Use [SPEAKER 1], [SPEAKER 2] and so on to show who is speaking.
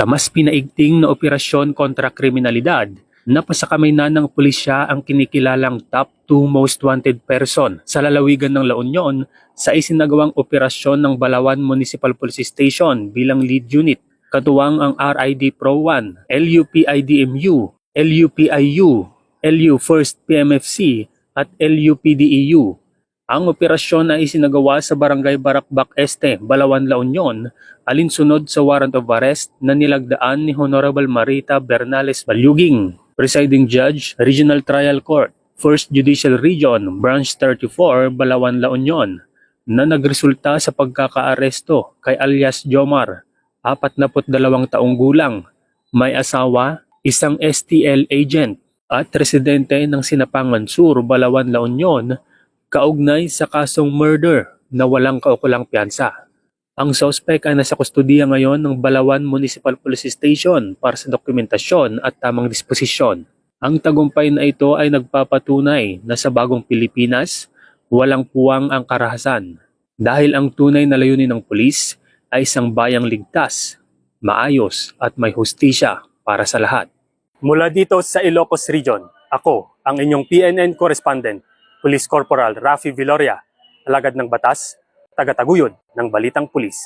[SPEAKER 1] Sa mas pinaigting na operasyon kontra kriminalidad, napasakamay na ng pulisya ang kinikilalang top 2 most wanted person sa lalawigan ng La Union sa isinagawang operasyon ng Balawan Municipal Police Station bilang lead unit. Katuwang ang RID Pro 1, LUPIDMU, LUPIU, LU 1st PMFC at LUPDEU. Ang operasyon ay isinagawa sa Barangay Barakbak Este, Balawan, La Union, alinsunod sa warrant of arrest na nilagdaan ni Honorable Marita Bernales Balyuging, Presiding Judge, Regional Trial Court, 1st Judicial Region, Branch 34, Balawan, La Union, na nagresulta sa pagkakaaresto kay alias Jomar, 42 taong gulang, may asawa, isang STL agent, at residente ng Sinapangan Sur, Balawan, La Union, kaugnay sa kasong murder na walang kaukulang piyansa. Ang suspect ay nasa kustudiya ngayon ng Balawan Municipal Police Station para sa dokumentasyon at tamang disposisyon. Ang tagumpay na ito ay nagpapatunay na sa bagong Pilipinas, walang puwang ang karahasan. Dahil ang tunay na layunin ng pulis ay isang bayang ligtas, maayos at may hustisya para sa lahat. Mula dito sa Ilocos Region, ako ang inyong PNN correspondent, Police Corporal Rafi Viloria, alagad ng batas, tagataguyod ng Balitang Pulis.